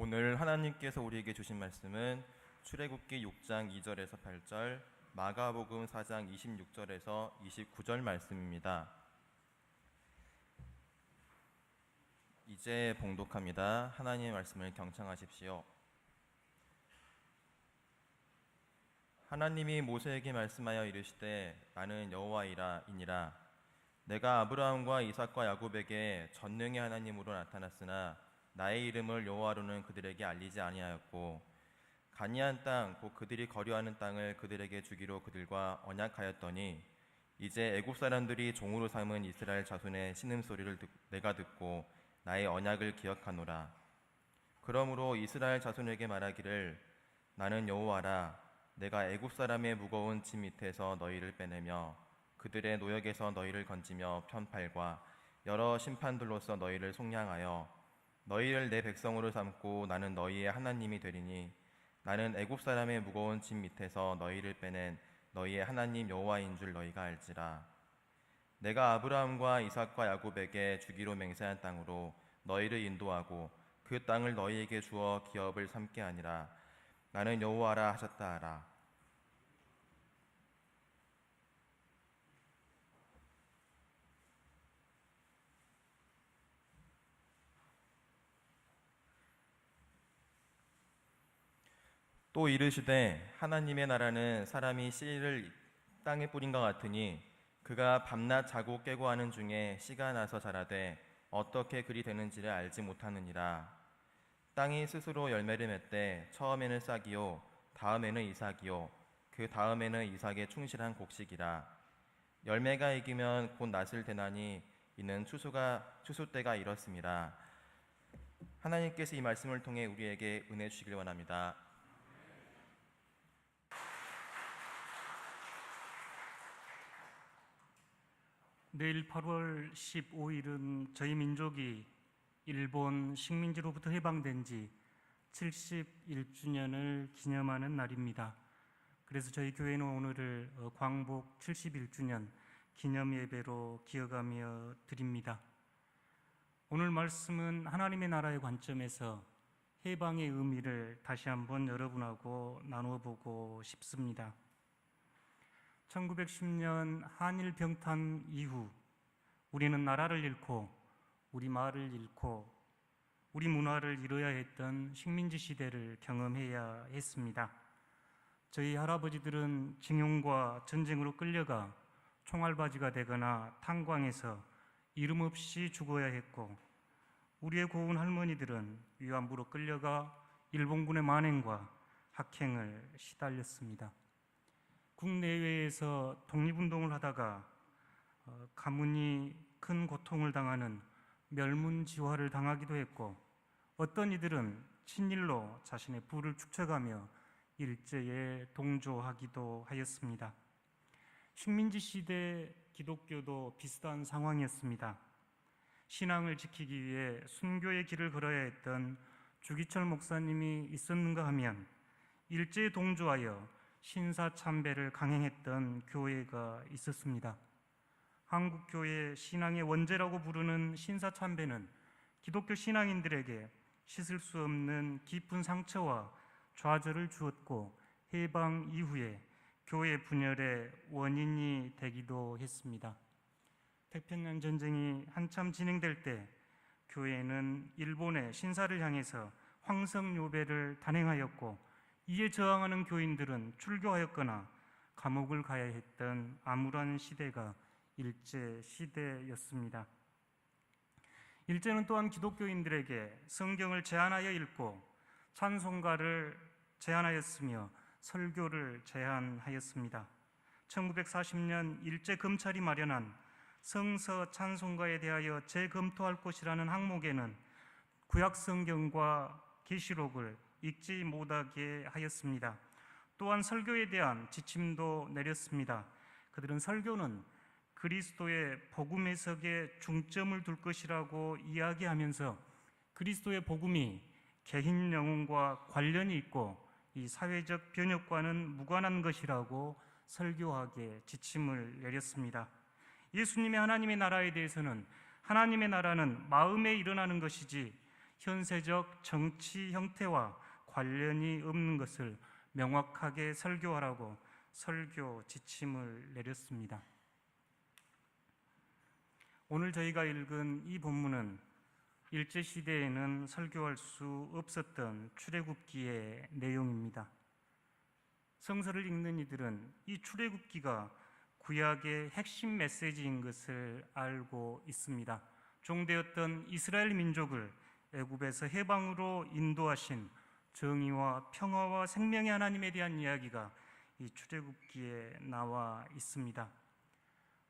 오늘 하나님께서 우리에게 주신 말씀은 출애굽기 6장 2절에서 8절, 마가복음 4장 26절에서 29절 말씀입니다. 이제 봉독합니다. 하나님의 말씀을 경청하십시오. 하나님이 모세에게 말씀하여 이르시되 나는 여호와이니라. 내가 아브라함과 이삭과 야곱에게 전능의 하나님으로 나타났으나 나의 이름을 여호와로는 그들에게 알리지 아니하였고 가나안 땅 곧 그들이 거류하는 땅을 그들에게 주기로 그들과 언약하였더니 이제 애굽 사람들이 종으로 삼은 이스라엘 자손의 신음소리를 내가 듣고 나의 언약을 기억하노라. 그러므로 이스라엘 자손에게 말하기를 나는 여호와라. 내가 애굽 사람의 무거운 짐 밑에서 너희를 빼내며 그들의 노역에서 너희를 건지며 편팔과 여러 심판들로서 너희를 속량하여 너희를 내 백성으로 삼고 나는 너희의 하나님이 되리니 나는 애굽 사람의 무거운 짐 밑에서 너희를 빼낸 너희의 하나님 여호와인 줄 너희가 알지라. 내가 아브라함과 이삭과 야곱에게 주기로 맹세한 땅으로 너희를 인도하고 그 땅을 너희에게 주어 기업을 삼게 하니라. 나는 여호와라 하셨다 하라. 또 이르시되 하나님의 나라는 사람이 씨를 땅에 뿌린 것 같으니 그가 밤낮 자고 깨고 하는 중에 씨가 나서 자라되 어떻게 그리 되는지를 알지 못하느니라. 땅이 스스로 열매를 맺되 처음에는 싹이요 다음에는 이삭이요 그 다음에는 이삭의 충실한 곡식이라. 열매가 익으면 곧 낫을 대나니 이는 추수 때가 이렇습니다. 하나님께서 이 말씀을 통해 우리에게 은혜 주시길 원합니다. 내일 8월 15일은 저희 민족이 일본 식민지로부터 해방된 지 71주년을 기념하는 날입니다. 그래서 저희 교회는 오늘을 광복 71주년 기념 예배로 기억하며 드립니다. 오늘 말씀은 하나님의 나라의 관점에서 해방의 의미를 다시 한번 여러분하고 나누어 보고 싶습니다. 1910년 한일 병탄 이후 우리는 나라를 잃고 우리 말을 잃고 우리 문화를 잃어야 했던 식민지 시대를 경험해야 했습니다. 저희 할아버지들은 징용과 전쟁으로 끌려가 총알바지가 되거나 탄광에서 이름 없이 죽어야 했고 우리의 고운 할머니들은 위안부로 끌려가 일본군의 만행과 학행을 시달렸습니다. 국내외에서 독립운동을 하다가 가문이 큰 고통을 당하는 멸문지화를 당하기도 했고 어떤 이들은 친일로 자신의 부를 축적하며 일제에 동조하기도 하였습니다. 식민지 시대 기독교도 비슷한 상황이었습니다. 신앙을 지키기 위해 순교의 길을 걸어야 했던 주기철 목사님이 있었는가 하면 일제에 동조하여 신사참배를 강행했던 교회가 있었습니다. 한국교회 신앙의 원죄라고 부르는 신사참배는 기독교 신앙인들에게 씻을 수 없는 깊은 상처와 좌절을 주었고 해방 이후에 교회 분열의 원인이 되기도 했습니다. 태평양 전쟁이 한참 진행될 때 교회는 일본의 신사를 향해서 황성요배를 단행하였고 이에 저항하는 교인들은 출교하였거나 감옥을 가야 했던 암울한 시대가 일제 시대였습니다. 일제는 또한 기독교인들에게 성경을 제한하여 읽고 찬송가를 제한하였으며 설교를 제한하였습니다. 1940년 일제 검찰이 마련한 성서 찬송가에 대하여 재검토할 것이라는 항목에는 구약 성경과 계시록을 읽지 못하게 하였습니다. 또한 설교에 대한 지침도 내렸습니다. 그들은 설교는 그리스도의 복음 해석에 중점을 둘 것이라고 이야기하면서 그리스도의 복음이 개인 영혼과 관련이 있고 이 사회적 변혁과는 무관한 것이라고 설교하게 지침을 내렸습니다. 예수님의 하나님의 나라에 대해서는 하나님의 나라는 마음에 일어나는 것이지 현세적 정치 형태와 관련이 없는 것을 명확하게 설교하라고 설교 지침을 내렸습니다. 오늘 저희가 읽은 이 본문은 일제시대에는 설교할 수 없었던 출애굽기의 내용입니다. 성서를 읽는 이들은 이 출애굽기가 구약의 핵심 메시지인 것을 알고 있습니다. 종되었던 이스라엘 민족을 애굽에서 해방으로 인도하신 정의와 평화와 생명의 하나님에 대한 이야기가 이 출애굽기에 나와 있습니다.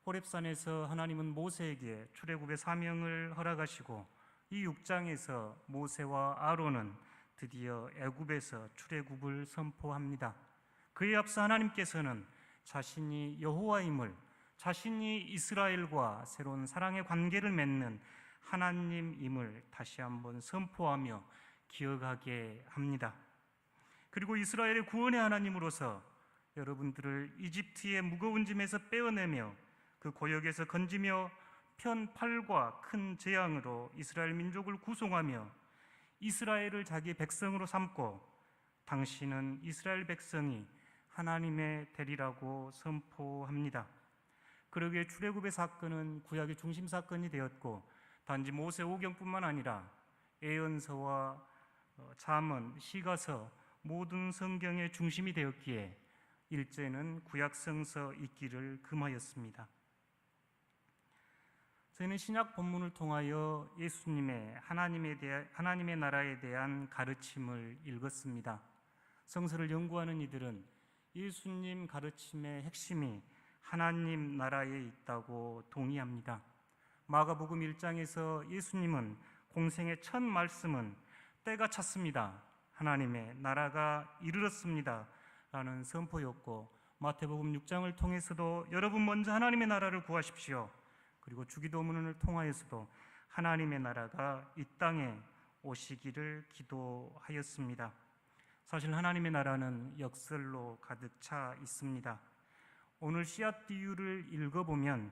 호렙산에서 하나님은 모세에게 출애굽의 사명을 허락하시고 이 6장에서 모세와 아론은 드디어 애굽에서 출애굽을 선포합니다. 그에 앞서 하나님께서는 자신이 여호와임을, 자신이 이스라엘과 새로운 사랑의 관계를 맺는 하나님임을 다시 한번 선포하며 기억하게 합니다. 그리고 이스라엘의 구원의 하나님으로서 여러분들을 이집트의 무거운 짐에서 빼어내며 그 고역에서 건지며 편팔과 큰 재앙으로 이스라엘 민족을 구송하며 이스라엘을 자기의 백성으로 삼고 당신은 이스라엘 백성이 하나님의 대리라고 선포합니다. 그러기에 출애굽의 사건은 구약의 중심 사건이 되었고 단지 모세 오경뿐만 아니라 예언서와 잠언, 시가서 모든 성경의 중심이 되었기에 일제는 구약성서 읽기를 금하였습니다. 저희는 신약 본문을 통하여 예수님의 하나님의 나라에 대한 가르침을 읽었습니다. 성서를 연구하는 이들은 예수님 가르침의 핵심이 하나님 나라에 있다고 동의합니다. 마가복음 1장에서 예수님은 공생의 첫 말씀은 때가 찼습니다, 하나님의 나라가 이르렀습니다 라는 선포였고, 마태복음 6장을 통해서도 여러분 먼저 하나님의 나라를 구하십시오, 그리고 주기도문을 통하여서도 하나님의 나라가 이 땅에 오시기를 기도하였습니다. 사실 하나님의 나라는 역설로 가득 차 있습니다. 오늘 씨앗 비유를 읽어보면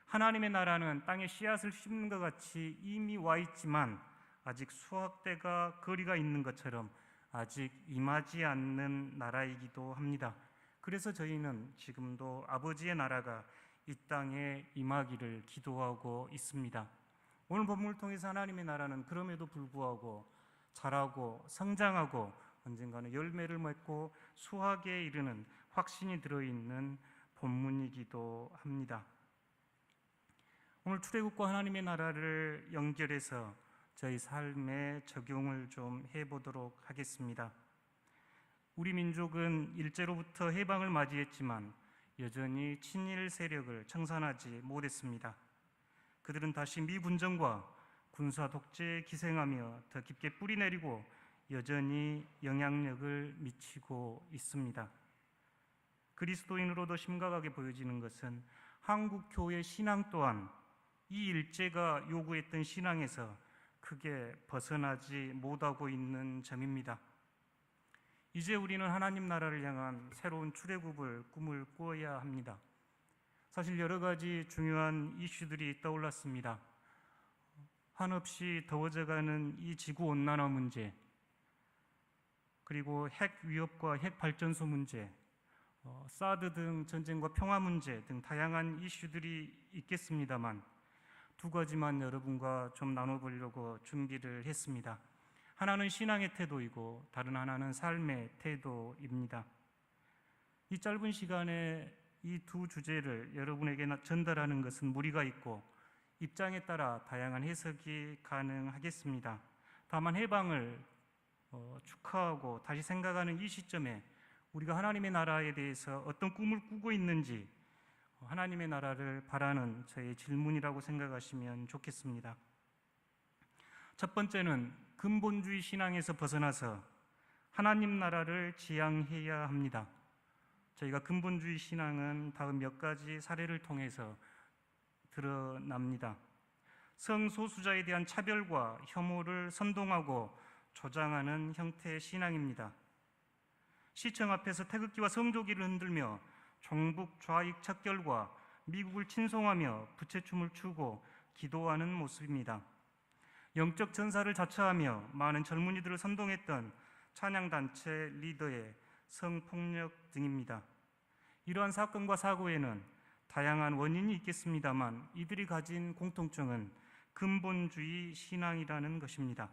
하나님의 나라는 땅에 씨앗을 심는 것 같이 이미 와 있지만 아직 수확대가 거리가 있는 것처럼 아직 임하지 않는 나라이기도 합니다. 그래서 저희는 지금도 아버지의 나라가 이 땅에 임하기를 기도하고 있습니다. 오늘 본문을 통해서 하나님의 나라는 그럼에도 불구하고 자라고 성장하고 언젠가는 열매를 맺고 수확에 이르는 확신이 들어있는 본문이기도 합니다. 오늘 출애굽과 하나님의 나라를 연결해서 저희 삶에 적용을 좀 해보도록 하겠습니다. 우리 민족은 일제로부터 해방을 맞이했지만 여전히 친일 세력을 청산하지 못했습니다. 그들은 다시 미군정과 군사 독재에 기생하며 더 깊게 뿌리내리고 여전히 영향력을 미치고 있습니다. 그리스도인으로도 심각하게 보여지는 것은 한국 교회 신앙 또한 이 일제가 요구했던 신앙에서 크게 벗어나지 못하고 있는 점입니다. 이제 우리는 하나님 나라를 향한 새로운 출애굽을 꿈을 꾸어야 합니다. 사실 여러 가지 중요한 이슈들이 떠올랐습니다. 한없이 더워져가는 이 지구온난화 문제, 그리고 핵 위협과 핵 발전소 문제, 사드 등 전쟁과 평화 문제 등 다양한 이슈들이 있겠습니다만 두 가지만 여러분과 좀 나눠보려고 준비를 했습니다. 하나는 신앙의 태도이고 다른 하나는 삶의 태도입니다. 이 짧은 시간에 이 두 주제를 여러분에게 전달하는 것은 무리가 있고 입장에 따라 다양한 해석이 가능하겠습니다. 다만 해방을 축하하고 다시 생각하는 이 시점에 우리가 하나님의 나라에 대해서 어떤 꿈을 꾸고 있는지 하나님의 나라를 바라는 저의 질문이라고 생각하시면 좋겠습니다. 첫 번째는 근본주의 신앙에서 벗어나서 하나님 나라를 지향해야 합니다. 저희가 근본주의 신앙은 다음 몇 가지 사례를 통해서 드러납니다. 성소수자에 대한 차별과 혐오를 선동하고 조장하는 형태의 신앙입니다. 시청 앞에서 태극기와 성조기를 흔들며 종북 좌익 척결과 미국을 친송하며 부채춤을 추고 기도하는 모습입니다. 영적 전사를 자처하며 많은 젊은이들을 선동했던 찬양단체 리더의 성폭력 등입니다. 이러한 사건과 사고에는 다양한 원인이 있겠습니다만 이들이 가진 공통점은 근본주의 신앙이라는 것입니다.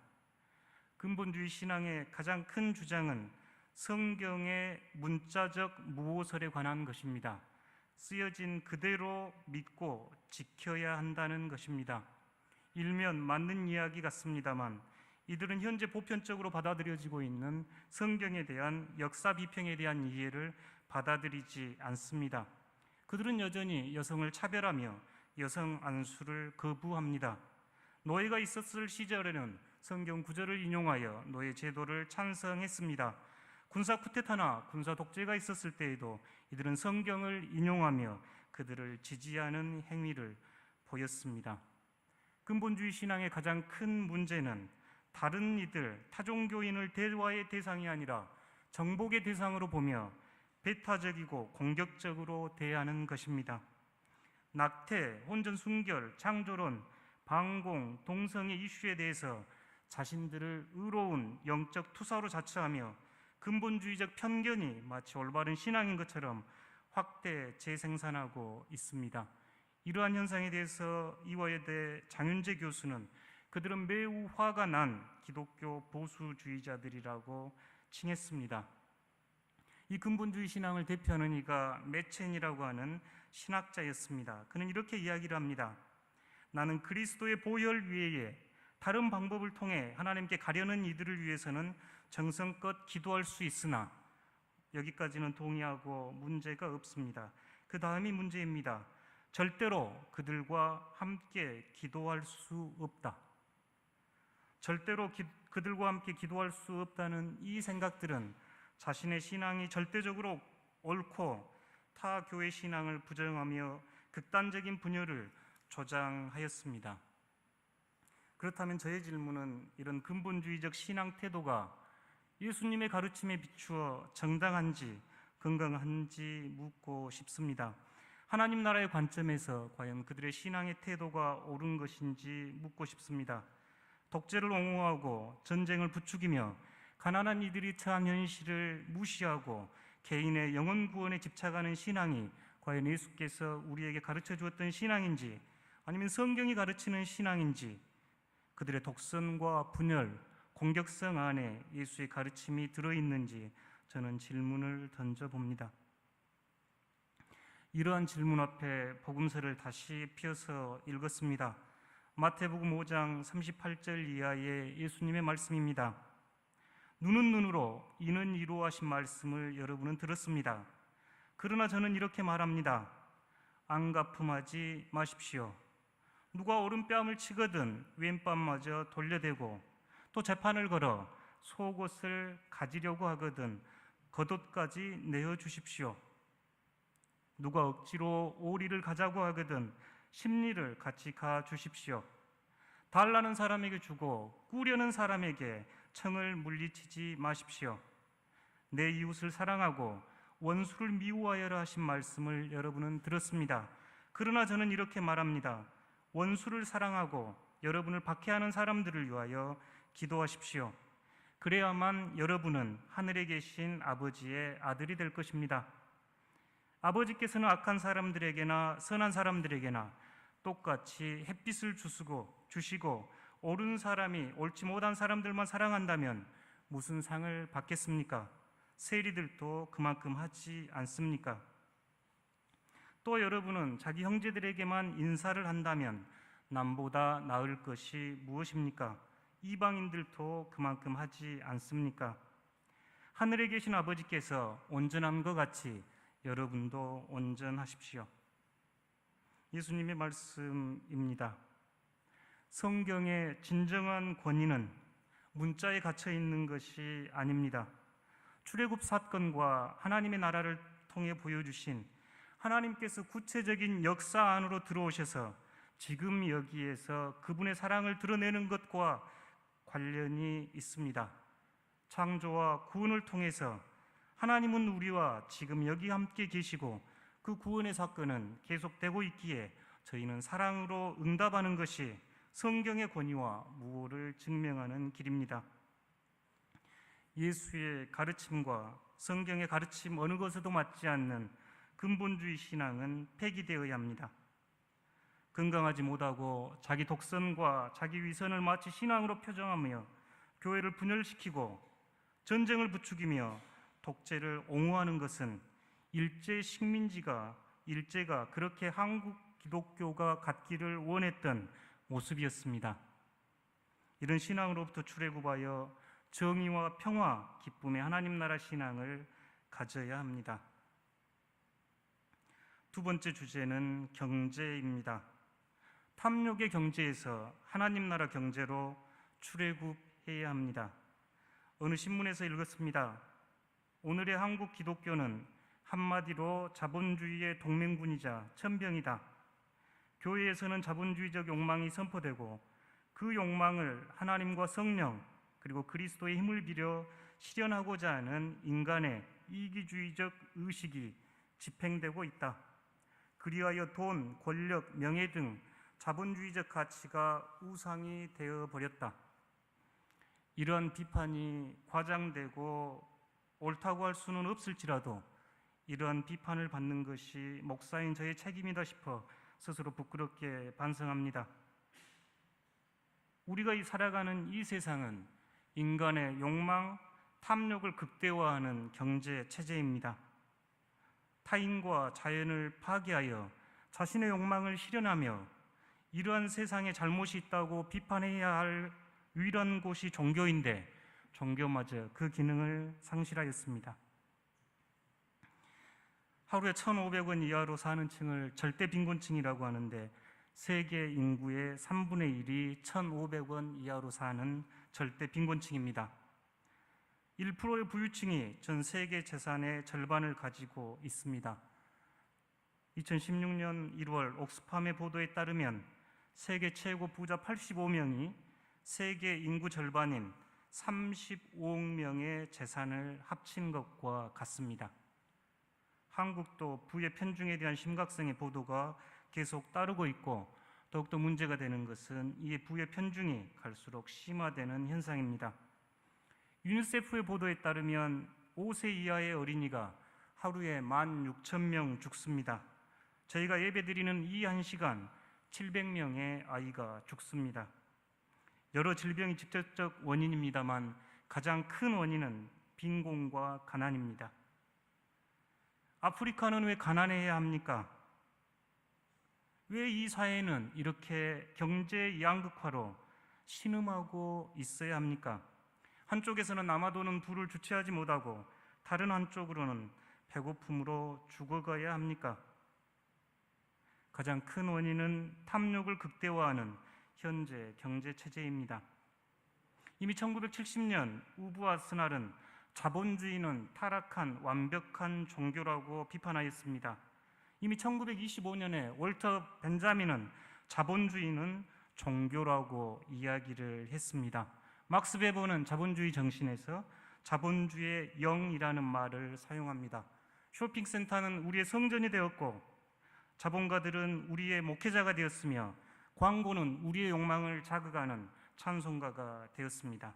근본주의 신앙의 가장 큰 주장은 성경의 문자적 무오설에 관한 것입니다. 쓰여진 그대로 믿고 지켜야 한다는 것입니다. 일면 맞는 이야기 같습니다만 이들은 현재 보편적으로 받아들여지고 있는 성경에 대한 역사 비평에 대한 이해를 받아들이지 않습니다. 그들은 여전히 여성을 차별하며 여성 안수를 거부합니다. 노예가 있었을 시절에는 성경 구절을 인용하여 노예 제도를 찬성했습니다. 군사 쿠데타나 군사 독재가 있었을 때에도 이들은 성경을 인용하며 그들을 지지하는 행위를 보였습니다. 근본주의 신앙의 가장 큰 문제는 다른 이들, 타종교인을 대화의 대상이 아니라 정복의 대상으로 보며 배타적이고 공격적으로 대하는 것입니다. 낙태, 혼전 순결, 창조론, 방공, 동성애 이슈에 대해서 자신들을 의로운 영적 투사로 자처하며 근본주의적 편견이 마치 올바른 신앙인 것처럼 확대 재생산하고 있습니다. 이러한 현상에 대해서 이화여대 장윤재 교수는 그들은 매우 화가 난 기독교 보수주의자들이라고 칭했습니다. 이 근본주의 신앙을 대표하는 이가 매첸이라고 하는 신학자였습니다. 그는 이렇게 이야기를 합니다. 나는 그리스도의 보혈 위에 다른 방법을 통해 하나님께 가려는 이들을 위해서는 정성껏 기도할 수 있으나 여기까지는 동의하고 문제가 없습니다. 그 다음이 문제입니다. 절대로 그들과 함께 기도할 수 없다. 절대로 그들과 함께 기도할 수 없다는 이 생각들은 자신의 신앙이 절대적으로 옳고 타 교회 신앙을 부정하며 극단적인 분열을 조장하였습니다. 그렇다면 저의 질문은 이런 근본주의적 신앙 태도가 예수님의 가르침에 비추어 정당한지 건강한지 묻고 싶습니다. 하나님 나라의 관점에서 과연 그들의 신앙의 태도가 옳은 것인지 묻고 싶습니다. 독재를 옹호하고 전쟁을 부추기며 가난한 이들이 처한 현실을 무시하고 개인의 영혼 구원에 집착하는 신앙이 과연 예수께서 우리에게 가르쳐 주었던 신앙인지 아니면 성경이 가르치는 신앙인지 그들의 독선과 분열, 공격성 안에 예수의 가르침이 들어있는지 저는 질문을 던져봅니다. 이러한 질문 앞에 복음서를 다시 펴서 읽었습니다. 마태복음 5장 38절 이하의 예수님의 말씀입니다. 눈은 눈으로, 이는 이로 하신 말씀을 여러분은 들었습니다. 그러나 저는 이렇게 말합니다. 안가품하지 마십시오. 누가 오른뺨을 치거든 왼뺨마저 돌려대고 또 재판을 걸어 속옷을 가지려고 하거든 겉옷까지 내어주십시오. 누가 억지로 오리를 가자고 하거든 심리를 같이 가주십시오. 달라는 사람에게 주고 꾸려는 사람에게 청을 물리치지 마십시오. 내 이웃을 사랑하고 원수를 미워하여라 하신 말씀을 여러분은 들었습니다. 그러나 저는 이렇게 말합니다. 원수를 사랑하고 여러분을 박해하는 사람들을 위하여 기도하십시오. 그래야만 여러분은 하늘에 계신 아버지의 아들이 될 것입니다. 아버지께서는 악한 사람들에게나 선한 사람들에게나 똑같이 햇빛을 주시고 옳은 사람이 옳지 못한 사람들만 사랑한다면 무슨 상을 받겠습니까? 세리들도 그만큼 하지 않습니까? 또 여러분은 자기 형제들에게만 인사를 한다면 남보다 나을 것이 무엇입니까? 이방인들도 그만큼 하지 않습니까? 하늘에 계신 아버지께서 온전한 것 같이 여러분도 온전하십시오. 예수님의 말씀입니다. 성경의 진정한 권위는 문자에 갇혀 있는 것이 아닙니다. 출애굽 사건과 하나님의 나라를 통해 보여주신 하나님께서 구체적인 역사 안으로 들어오셔서 지금 여기에서 그분의 사랑을 드러내는 것과 관련이 있습니다. 창조와 구원을 통해서 하나님은 우리와 지금 여기 함께 계시고 그 구원의 사건은 계속되고 있기에 저희는 사랑으로 응답하는 것이 성경의 권위와 무오를 증명하는 길입니다. 예수의 가르침과 성경의 가르침 어느 것에도 맞지 않는 근본주의 신앙은 폐기되어야 합니다. 건강하지 못하고 자기 독선과 자기 위선을 마치 신앙으로 표정하며 교회를 분열시키고 전쟁을 부추기며 독재를 옹호하는 것은 일제 식민지가 그렇게 한국 기독교가 갖기를 원했던 모습이었습니다. 이런 신앙으로부터 출애굽하여 정의와 평화, 기쁨의 하나님 나라 신앙을 가져야 합니다. 두 번째 주제는 경제입니다. 탐욕의 경제에서 하나님 나라 경제로 출애굽해야 합니다. 어느 신문에서 읽었습니다. 오늘의 한국 기독교는 한마디로 자본주의의 동맹군이자 천병이다. 교회에서는 자본주의적 욕망이 선포되고 그 욕망을 하나님과 성령 그리고 그리스도의 힘을 빌려 실현하고자 하는 인간의 이기주의적 의식이 집행되고 있다. 그리하여 돈, 권력, 명예 등 자본주의적 가치가 우상이 되어버렸다. 이러한 비판이 과장되고 옳다고 할 수는 없을지라도 이러한 비판을 받는 것이 목사인 저의 책임이다 싶어 스스로 부끄럽게 반성합니다. 우리가 살아가는 이 세상은 인간의 욕망, 탐욕을 극대화하는 경제 체제입니다. 타인과 자연을 파괴하여 자신의 욕망을 실현하며 이러한 세상에 잘못이 있다고 비판해야 할 유일한 곳이 종교인데 종교마저 그 기능을 상실하였습니다. 하루에 1,500원 이하로 사는 층을 절대 빈곤층이라고 하는데 세계 인구의 3분의 1이 1,500원 이하로 사는 절대 빈곤층입니다. 1%의 부유층이 전 세계 재산의 절반을 가지고 있습니다. 2016년 1월 옥스팜의 보도에 따르면 세계 최고 부자 85명이 세계 인구 절반인 35억 명의 재산을 합친 것과 같습니다. 한국도 부의 편중에 대한 심각성의 보도가 계속 따르고 있고 더욱더 문제가 되는 것은 이에 부의 편중이 갈수록 심화되는 현상입니다. 유니세프의 보도에 따르면 5세 이하의 어린이가 하루에 16,000명 죽습니다. 저희가 예배드리는 이 1시간 700명의 아이가 죽습니다. 여러 질병이 직접적 원인입니다만 가장 큰 원인은 빈곤과 가난입니다. 아프리카는 왜 가난해야 합니까? 왜 이 사회는 이렇게 경제 양극화로 신음하고 있어야 합니까? 한쪽에서는 남아도는 부를 주체하지 못하고 다른 한쪽으로는 배고픔으로 죽어가야 합니까? 가장 큰 원인은 탐욕을 극대화하는 현재 경제 체제입니다. 이미 1970년 우부와 스날은 자본주의는 타락한 완벽한 종교라고 비판하였습니다. 이미 1925년에 월터 벤자민은 자본주의는 종교라고 이야기를 했습니다. 막스 베버는 자본주의 정신에서 자본주의의 영이라는 말을 사용합니다. 쇼핑센터는 우리의 성전이 되었고 자본가들은 우리의 목회자가 되었으며 광고는 우리의 욕망을 자극하는 찬송가가 되었습니다.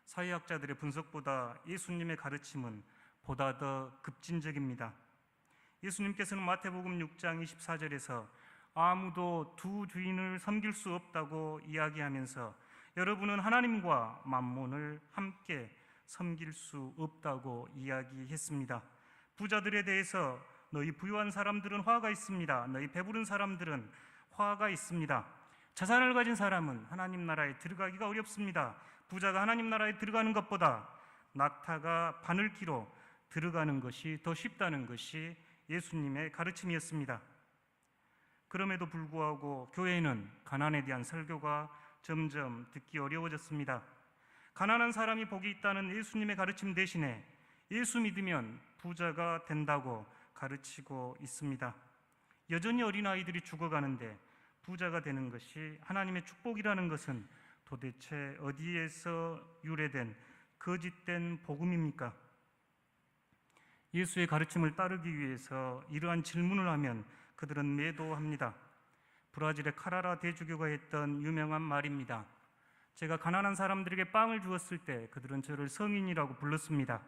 사회학자들의 분석보다 예수님의 가르침은 보다 더 급진적입니다. 예수님께서는 마태복음 6장 24절에서 아무도 두 주인을 섬길 수 없다고 이야기하면서 여러분은 하나님과 만몬을 함께 섬길 수 없다고 이야기했습니다. 부자들에 대해서 너희 부유한 사람들은 화가 있습니다. 너희 배부른 사람들은 화가 있습니다. 재산을 가진 사람은 하나님 나라에 들어가기가 어렵습니다. 부자가 하나님 나라에 들어가는 것보다 낙타가 바늘기로 들어가는 것이 더 쉽다는 것이 예수님의 가르침이었습니다. 그럼에도 불구하고 교회는 가난에 대한 설교가 점점 듣기 어려워졌습니다. 가난한 사람이 복이 있다는 예수님의 가르침 대신에 예수 믿으면 부자가 된다고 가르치고 있습니다. 여전히 어린아이들이 죽어가는데 부자가 되는 것이 하나님의 축복이라는 것은 도대체 어디에서 유래된 거짓된 복음입니까? 예수의 가르침을 따르기 위해서 이러한 질문을 하면 그들은 매도합니다. 브라질의 카라라 대주교가 했던 유명한 말입니다. 제가 가난한 사람들에게 빵을 주었을 때 그들은 저를 성인이라고 불렀습니다.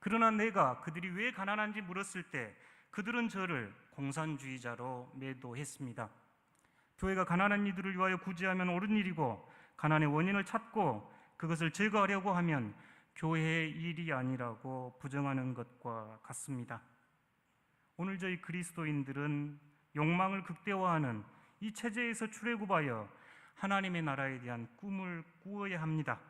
그러나 내가 그들이 왜 가난한지 물었을 때 그들은 저를 공산주의자로 매도했습니다. 교회가 가난한 이들을 위하여 구제하면 옳은 일이고 가난의 원인을 찾고 그것을 제거하려고 하면 교회의 일이 아니라고 부정하는 것과 같습니다. 오늘 저희 그리스도인들은 욕망을 극대화하는 이 체제에서 출애굽하여 하나님의 나라에 대한 꿈을 꾸어야 합니다.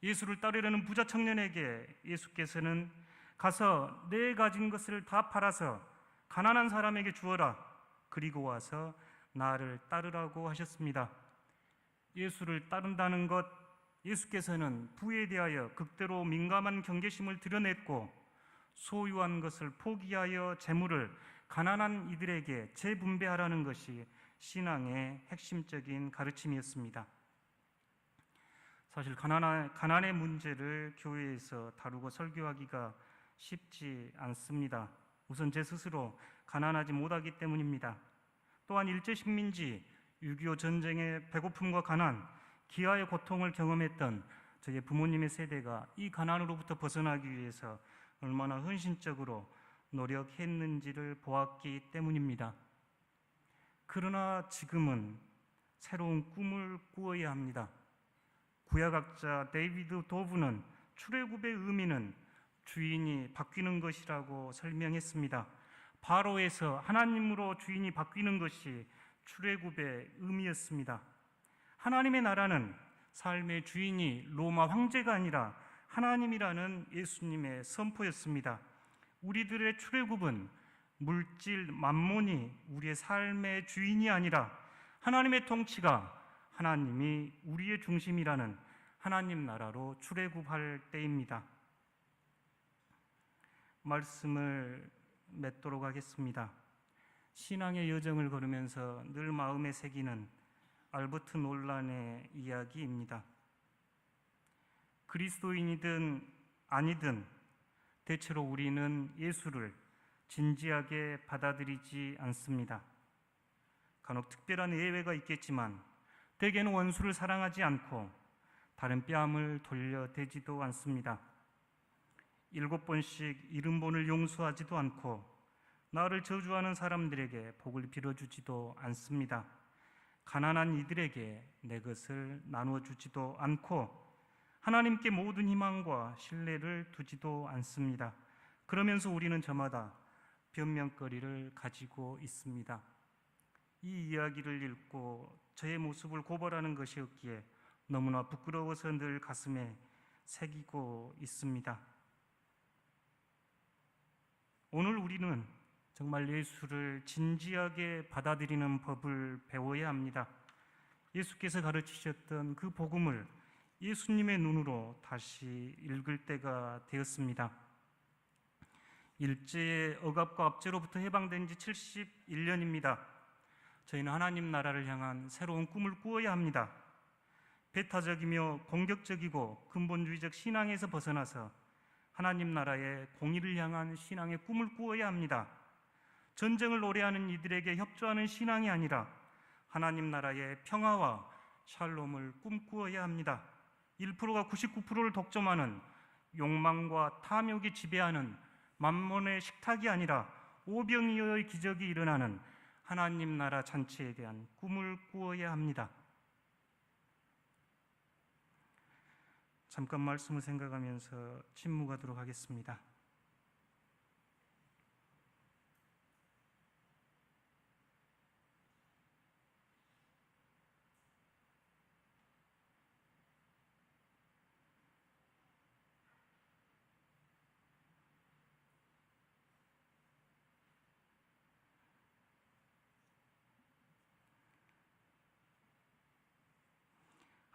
예수를 따르려는 부자 청년에게 예수께서는 가서 내 가진 것을 다 팔아서 가난한 사람에게 주어라. 그리고 와서 나를 따르라고 하셨습니다. 예수를 따른다는 것, 예수께서는 부에 대하여 극대로 민감한 경계심을 드러냈고 소유한 것을 포기하여 재물을 가난한 이들에게 재분배하라는 것이 신앙의 핵심적인 가르침이었습니다. 사실 가난의 문제를 교회에서 다루고 설교하기가 쉽지 않습니다. 우선 제 스스로 가난하지 못하기 때문입니다. 또한 일제식민지, 6.25 전쟁의 배고픔과 가난, 기아의 고통을 경험했던 저희 부모님의 세대가 이 가난으로부터 벗어나기 위해서 얼마나 헌신적으로 노력했는지를 보았기 때문입니다. 그러나 지금은 새로운 꿈을 꾸어야 합니다. 구약학자 데이비드 도브는 출애굽의 의미는 주인이 바뀌는 것이라고 설명했습니다. 바로에서 하나님으로 주인이 바뀌는 것이 출애굽의 의미였습니다. 하나님의 나라는 삶의 주인이 로마 황제가 아니라 하나님이라는 예수님의 선포였습니다. 우리들의 출애굽은 물질, 만몬이 우리의 삶의 주인이 아니라 하나님의 통치가 하나님이 우리의 중심이라는 하나님 나라로 출애굽할 때입니다. 말씀을 맺도록 하겠습니다. 신앙의 여정을 걸으면서 늘 마음에 새기는 알버트 놀란의 이야기입니다. 그리스도인이든 아니든 대체로 우리는 예수를 진지하게 받아들이지 않습니다. 간혹 특별한 예외가 있겠지만 대개는 원수를 사랑하지 않고 다른 뺨을 돌려대지도 않습니다. 7번씩 70번을 용서하지도 않고 나를 저주하는 사람들에게 복을 빌어주지도 않습니다. 가난한 이들에게 내 것을 나누어주지도 않고 하나님께 모든 희망과 신뢰를 두지도 않습니다. 그러면서 우리는 저마다 변명거리를 가지고 있습니다. 이 이야기를 읽고 저의 모습을 고발하는 것이었기에 너무나 부끄러워서 늘 가슴에 새기고 있습니다. 오늘 우리는 정말 예수를 진지하게 받아들이는 법을 배워야 합니다. 예수께서 가르치셨던 그 복음을 예수님의 눈으로 다시 읽을 때가 되었습니다. 일제의 억압과 압제로부터 해방된 지 71년입니다. 저희는 하나님 나라를 향한 새로운 꿈을 꾸어야 합니다. 배타적이며 공격적이고 근본주의적 신앙에서 벗어나서 하나님 나라의 공의를 향한 신앙의 꿈을 꾸어야 합니다. 전쟁을 노래하는 이들에게 협조하는 신앙이 아니라 하나님 나라의 평화와 샬롬을 꿈꾸어야 합니다. 1%가 99%를 독점하는 욕망과 탐욕이 지배하는 만몬의 식탁이 아니라 오병이어의 기적이 일어나는 하나님 나라 잔치에 대한 꿈을 꾸어야 합니다. 잠깐 말씀을 생각하면서 침묵하도록 하겠습니다.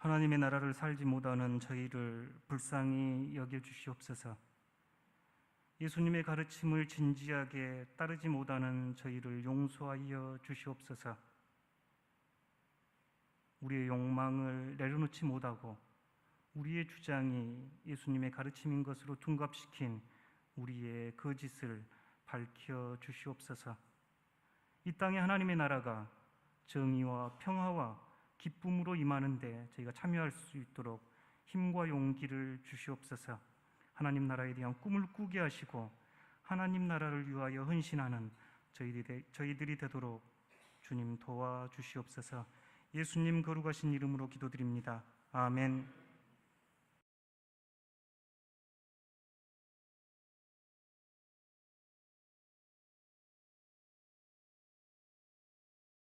하나님의 나라를 살지 못하는 저희를 불쌍히 여겨주시옵소서. 예수님의 가르침을 진지하게 따르지 못하는 저희를 용서하여 주시옵소서. 우리의 욕망을 내려놓지 못하고 우리의 주장이 예수님의 가르침인 것으로 둔갑시킨 우리의 거짓을 밝혀 주시옵소서. 이 땅에 하나님의 나라가 정의와 평화와 기쁨으로 임하는데 저희가 참여할 수 있도록 힘과 용기를 주시옵소서. 하나님 나라에 대한 꿈을 꾸게 하시고 하나님 나라를 위하여 헌신하는 저희들이 되도록 주님 도와주시옵소서. 예수님 거룩하신 이름으로 기도드립니다. 아멘.